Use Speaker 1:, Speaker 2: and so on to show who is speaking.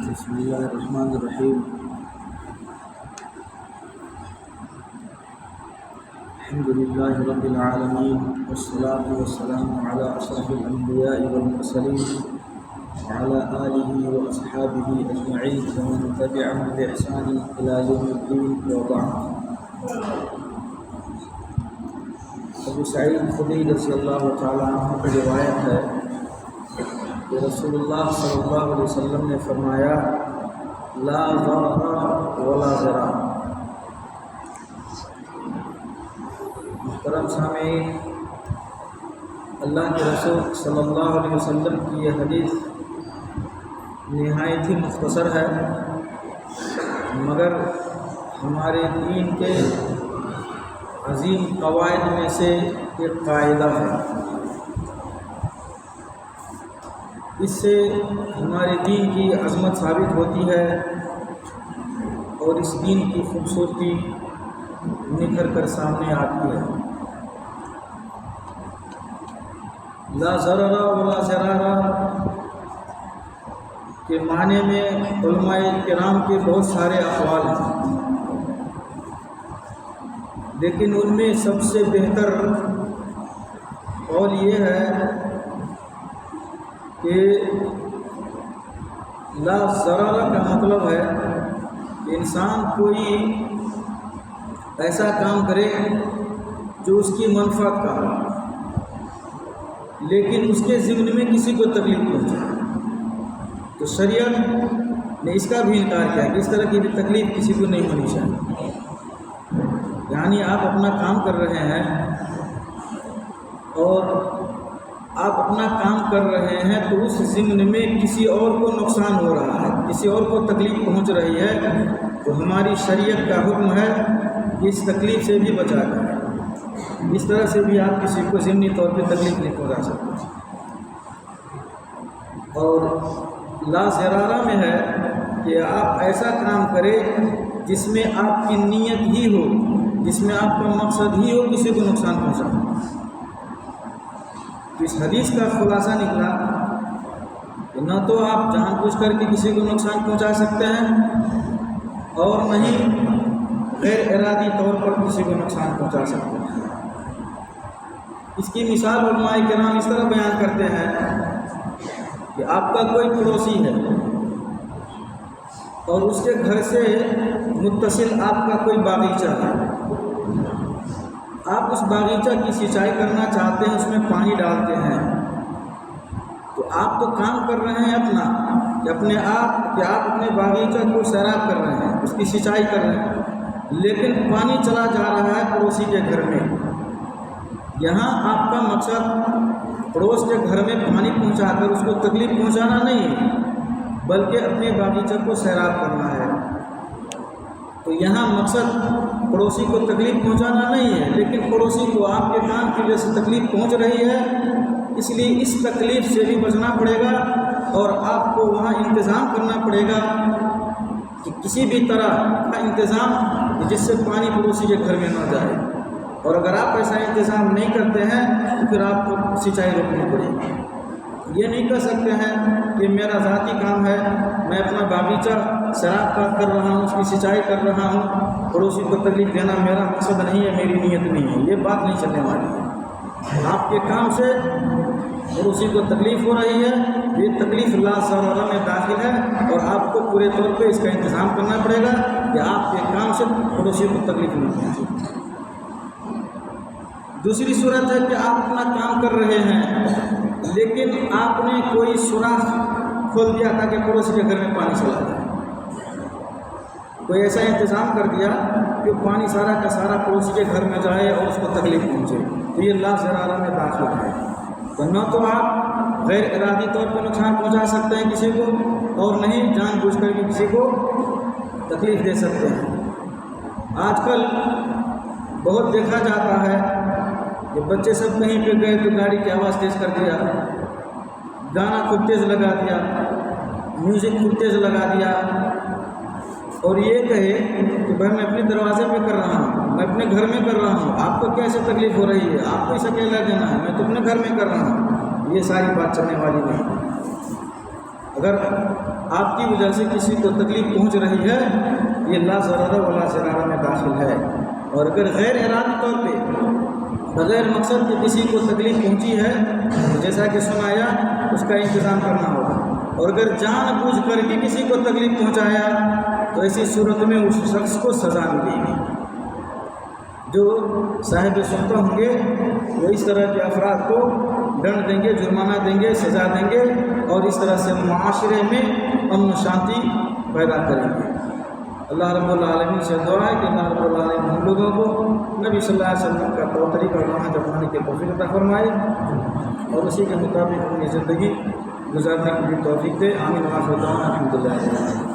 Speaker 1: بسم اللہ الرحمن الرحیم الحمد للہ رب العالمین والصلاة والسلام علی اشرف الانبیاء والمرسلین وعلی آلہ واصحابہ اجمعین ومن تبعهم بإحسان الی یوم الدین وبعد۔ ابو سعید خدری رضی اللہ تعالیٰ عنہ کی روایت ہے کہ رسول اللہ صلی اللہ علیہ وسلم نے فرمایا لا ضرر ولا ضرار۔ محترم سامعین، اللہ کے رسول صلی اللہ علیہ وسلم کی یہ حدیث نہایت ہی مختصر ہے، مگر ہمارے دین کے عظیم قواعد میں سے ایک قاعدہ ہے۔ اس سے ہمارے دین کی عظمت ثابت ہوتی ہے اور اس دین کی خوبصورتی نکھر کر سامنے آتی ہے۔ لا ضرر ولا ضرار کے معنی میں علماء کرام کے بہت سارے اقوال ہیں، لیکن ان میں سب سے بہتر قول یہ ہے کہ لا ضرر کا مطلب ہے کہ انسان کوئی ایسا کام کرے جو اس کی منفعت کا ہو، لیکن اس کے ضمن میں کسی کو تکلیف پہنچے، تو شریعت نے اس کا بھی انکار کیا کہ اس طرح کی بھی تکلیف کسی کو نہیں ہونی چاہیے۔ یعنی آپ اپنا کام کر رہے ہیں اور آپ اپنا کام کر رہے ہیں تو اس ضمن میں کسی اور کو نقصان ہو رہا ہے، کسی اور کو تکلیف پہنچ رہی ہے، تو ہماری شریعت کا حکم ہے کہ اس تکلیف سے بھی بچا جائے۔ اس طرح سے بھی آپ کسی کو ضمنی طور پہ تکلیف نہیں پہنچا سکتے۔ اور لا ضرارہ میں ہے کہ آپ ایسا کام کریں جس میں آپ کی نیت ہی ہو، جس میں آپ کا مقصد ہی ہو کسی کو نقصان پہنچانا۔ تو اس حدیث کا خلاصہ نکلا کہ نہ تو آپ جان بوجھ کر کے کسی کو نقصان پہنچا سکتے ہیں اور نہ ہی غیر ارادی طور پر کسی کو نقصان پہنچا سکتے ہیں۔ اس کی مثال علماء کرام اس طرح بیان کرتے ہیں کہ آپ کا کوئی پڑوسی ہے اور اس کے گھر سے متصل آپ کا کوئی باغیچہ ہے، آپ اس باغیچہ کی سینچائی کرنا چاہتے ہیں، اس میں پانی ڈالتے ہیں، تو آپ تو کام کر رہے ہیں اپنا کہ آپ اپنے باغیچہ کو سیراب کر رہے ہیں، اس کی سینچائی کر رہے ہیں، لیکن پانی چلا جا رہا ہے پڑوسی کے گھر میں۔ یہاں آپ کا مقصد پڑوس کے گھر میں پانی پہنچا کر اس کو تکلیف پہنچانا نہیں ہے، بلکہ اپنے باغیچہ کو سیراب کرنا ہے۔ تو یہاں مقصد پڑوسی کو تکلیف پہنچانا نہیں ہے، لیکن پڑوسی کو آپ کے کام کی وجہ سے تکلیف پہنچ رہی ہے، اس لیے اس تکلیف سے بھی بچنا پڑے گا اور آپ کو وہاں انتظام کرنا پڑے گا کہ کسی بھی طرح کا انتظام جس سے پانی پڑوسی کے گھر میں نہ جائے۔ اور اگر آپ ایسا انتظام نہیں کرتے ہیں تو پھر آپ کو سینچائی روکنی پڑے گی۔ یہ نہیں کر سکتے ہیں کہ میرا ذاتی کام ہے، میں اپنا باغیچہ سیراب کر رہا ہوں، اس کی سینچائی کر رہا ہوں، پڑوسی کو تکلیف دینا میرا مقصد نہیں ہے، میری نیت نہیں ہے، یہ بات نہیں چلنے والی ہے۔ آپ کے کام سے پڑوسی کو تکلیف ہو رہی ہے، یہ تکلیف لا ضرر میں داخل ہے اور آپ کو پورے طور پہ اس کا انتظام کرنا پڑے گا کہ آپ کے کام سے پڑوسی کو تکلیف نہیں پہنچے۔ دوسری صورت ہے کہ آپ اپنا کام کر رہے ہیں لیکن آپ نے کوئی سوراخ کھول دیا تاکہ پڑوسی کے گھر میں پانی چلا جائے، کوئی ایسا انتظام کر دیا کہ پانی سارا کا سارا پڑوسی کے گھر میں جائے اور اس کو تکلیف پہنچے، تو یہ لا ضرارہ میں داخل ہے۔ تو نہ تو آپ غیر ارادی طور پر نقصان پہنچا سکتے ہیں کسی کو اور نہیں جان بوجھ کر کے کسی کو تکلیف دے سکتے ہیں۔ آج کل بہت دیکھا جاتا ہے کہ بچے سب کہیں پہ گئے تو گاڑی کی آواز تیز کر دیا، گانا خوب تیز لگا دیا، میوزک خوب تیز لگا دیا، اور یہ کہے کہ بھائی میں اپنے دروازے پہ کر رہا ہوں، میں اپنے گھر میں کر رہا ہوں، آپ کو کیسے تکلیف ہو رہی ہے، آپ کو اسے اکیلا دینا ہے، میں تو اپنے گھر میں کر رہا ہوں۔ یہ ساری بات چلنے والی نہیں۔ اگر آپ کی وجہ سے کسی کو تکلیف پہنچ رہی ہے یہ لا ضرر ولا ضرار میں داخل ہے، اور اگر غیر ارادی طور پہ بغیر مقصد کے کسی کو تکلیف پہنچی ہے تو جیسا کہ سنایا اس کا انتظام کرنا ہوگا، اور اگر جان بوجھ کر کے کسی کو تکلیف پہنچایا تو ایسی صورت میں اس شخص کو سزا ملے گی۔ جو صاحب سلطہ ہوں گے وہ اس طرح کے افراد کو دنڈ دیں گے، جرمانہ دیں گے، سزا دیں گے، اور اس طرح سے معاشرے میں امن و شانتی پیدا کریں گے۔ اللہ رب العالمین سے دعا ہے کہ اللہ رب العالمین ہم لوگوں کو نبی صلی اللہ علیہ وسلم کا طور طریقہ اور منہج اپنانے کے توفیق عطا فرمائے، اور اسی کے مطابق اپنی زندگی گزارنے کی بھی توفیق دے۔ آمین۔ وآخر دعوانا الحمدللہ۔